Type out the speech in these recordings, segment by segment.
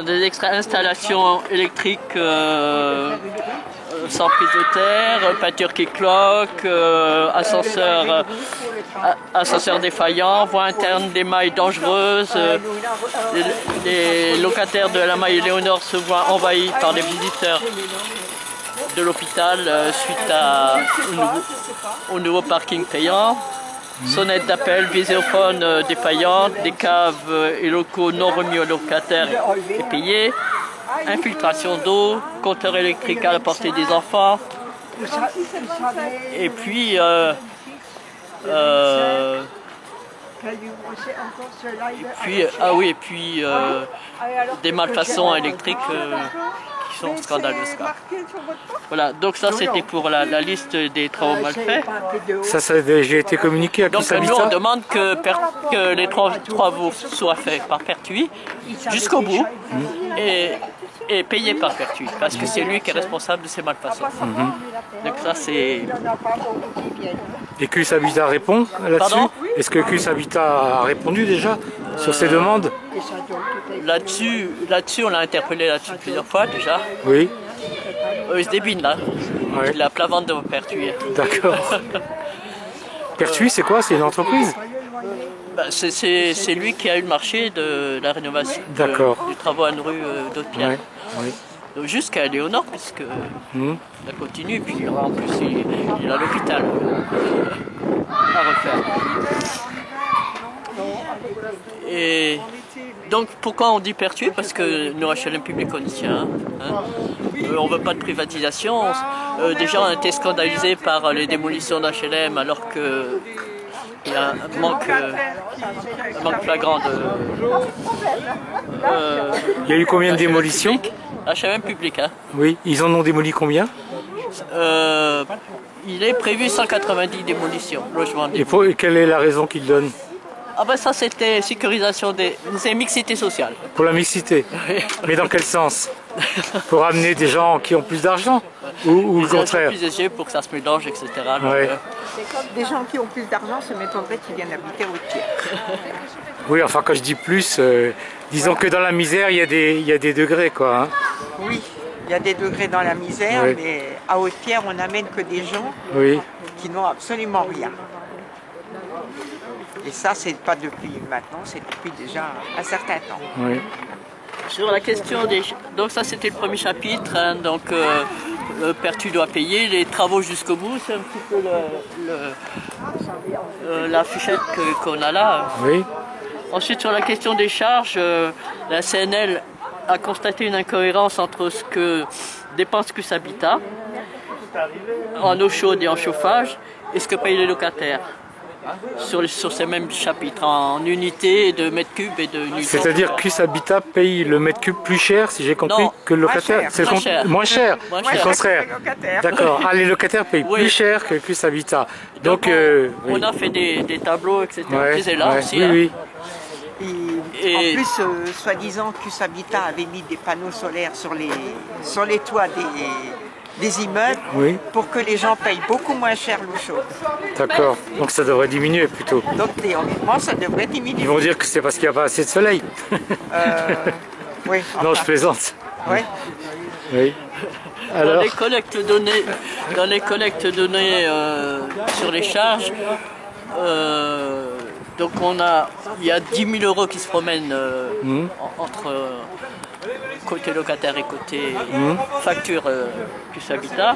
Des installations électriques sans prise de terre, peinture qui cloque, ascenseur défaillant, voie interne des mailles dangereuses. Les locataires de la maille Léonore se voient envahis par des visiteurs de l'hôpital suite au nouveau parking payant. Sonnette d'appel, visiophone défaillante, des caves et locaux non remis aux locataires et payés, infiltration d'eau, compteur électrique à la portée des enfants, et puis des malfaçons électriques qui sont scandaleuses. Voilà, donc ça c'était pour la liste des travaux mal faits. Ça a déjà été communiqué à donc nous on demande que les travaux soient faits par Pertuis jusqu'au bout et payés par Pertuis, parce que c'est lui qui est responsable de ces malfaçons. Donc ça c'est... Et QS Habitat répond là-dessus? Est-ce que QS Habitat a répondu déjà sur ces demandes? Là-dessus, on l'a interpellé là-dessus plusieurs fois déjà. Oui. Il se débine là. Ouais. Il a plat ventre de Pertuis. D'accord. Pertuis, c'est quoi? C'est une entreprise? C'est lui qui a eu le marché de la rénovation du travaux à une rue d'Haute-Pierre. Ouais. Oui. Donc jusqu'à Léonore, puisque ça continue, puis en plus il a l'hôpital à refaire. Et donc pourquoi on dit Pertuis? Parce que nous HLM Public on y tient. On ne veut pas de privatisation. Déjà on a été scandalisés par les démolitions d'HLM alors que il y a un manque flagrant de... il y a eu combien de démolitions? HLM Public. Oui, ils en ont démoli combien? Il est prévu 190 démolitions, logements. Et quelle est la raison qu'ils donnent? Ah ben ça c'était sécurisation c'est mixité sociale. Pour la mixité? Mais dans quel sens? Pour amener des gens qui ont plus d'argent? Ou le contraire? Plus aisés pour que ça se mélange, etc. Ouais. C'est comme des gens qui ont plus d'argent se m'étonnerait qu'ils viennent habiter au Haute-Pierre. Oui, enfin quand je dis plus, disons que dans la misère il y a des degrés quoi. Hein. Oui, il y a des degrés dans la misère, mais à Haute-Pierre on n'amène que des gens qui n'ont absolument rien. Et ça c'est pas depuis maintenant, c'est depuis déjà un certain temps. Oui. Sur la question des... Donc ça c'était le premier chapitre, hein, donc Pertuis doit payer les travaux jusqu'au bout, c'est un petit peu la fichette qu'on a là. Oui. Ensuite sur la question des charges, la CNL a constaté une incohérence entre ce que dépense QS Habitat en eau chaude et en chauffage et ce que payent les locataires. Sur ces mêmes chapitres, en unités de mètres cubes et de unités. C'est-à-dire que QS Habitat paye le mètre cube plus cher, si j'ai compris, que le locataire? C'est moins cher. Le contraire. D'accord. Ah, les locataires payent plus cher que QS Habitat. Donc, on a fait des tableaux, etc. C'est là aussi. Oui, Et en plus, soi-disant, QS Habitat avait mis des panneaux solaires sur les toits des immeubles pour que les gens payent beaucoup moins cher l'eau chaude. D'accord, donc ça devrait diminuer plutôt. Donc théoriquement ça devrait diminuer. Ils vont dire que c'est parce qu'il n'y a pas assez de soleil. Oui. Enfin. Non, je plaisante. Oui. Oui. Alors... Dans les collectes données sur les charges, donc il y a 10 000 € qui se promènent entre côté locataire et côté facture QS Habitat.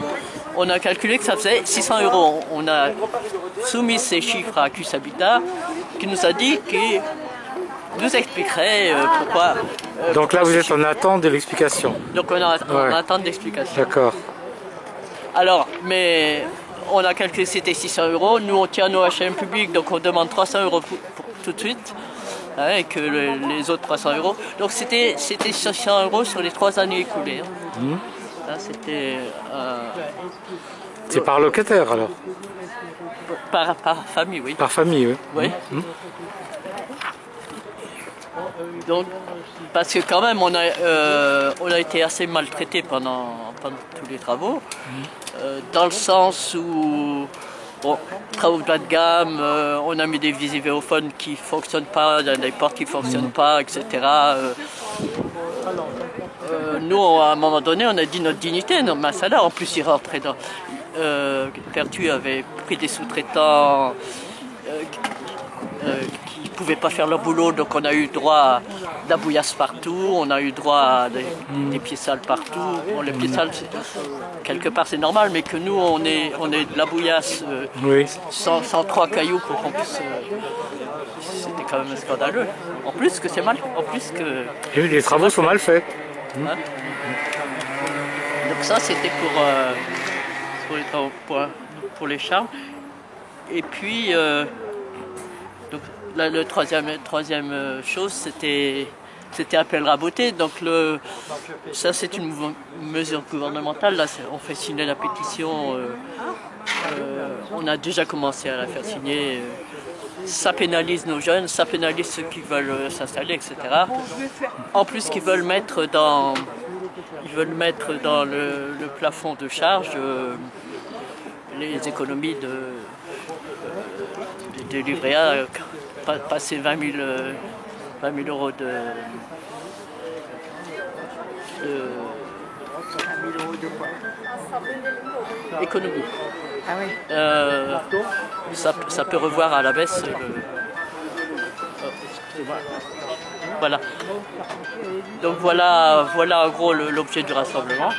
On a calculé que ça faisait 600 €. On a soumis ces chiffres à QS Habitat qui nous a dit qu'il nous expliquerait pourquoi. Donc là vous êtes en attente de l'explication. Donc on est en attente d'explication. D'accord. Alors, mais on a calculé que c'était 600 €. Nous on tient nos HLM publics, donc on demande 300 € pour tout de suite. Et que les autres 300 €. Donc c'était 600 € sur les 3 années écoulées. C'était... C'est par locataire alors? Par famille, oui. Par famille, oui. Donc, parce que quand même, on a été assez maltraité pendant tous les travaux, dans le sens où Bon, travaux bas de gamme, on a mis des visivéophones qui ne fonctionnent pas, des portes qui ne fonctionnent pas, etc. Nous, à un moment donné, on a dit notre dignité, notre salaire. En plus, il rentrait dans... Pertu avait pris des sous-traitants qui ne pouvaient pas faire leur boulot, donc on a eu droit à de la bouillasse partout, on a eu droit à des pieds sales partout. Bon, les pieds sales, quelque part c'est normal, mais que nous on est de la bouillasse sans 3 cailloux pour qu'on puisse... C'était quand même scandaleux. En plus que c'est mal, en plus que... Et les travaux sont mal faits. Hein? Donc ça c'était pour les charmes. Et puis... donc, le troisième chose, c'était appel raboté. Donc ça, c'est une mesure gouvernementale. Là, on fait signer la pétition. On a déjà commencé à la faire signer. Ça pénalise nos jeunes, ça pénalise ceux qui veulent s'installer, etc. En plus, qu'ils veulent mettre dans le plafond de charge les économies de livret A, passer 20 000 euros économie. Ah oui. Ça peut revoir à la baisse voilà. Donc voilà en gros l'objet du rassemblement.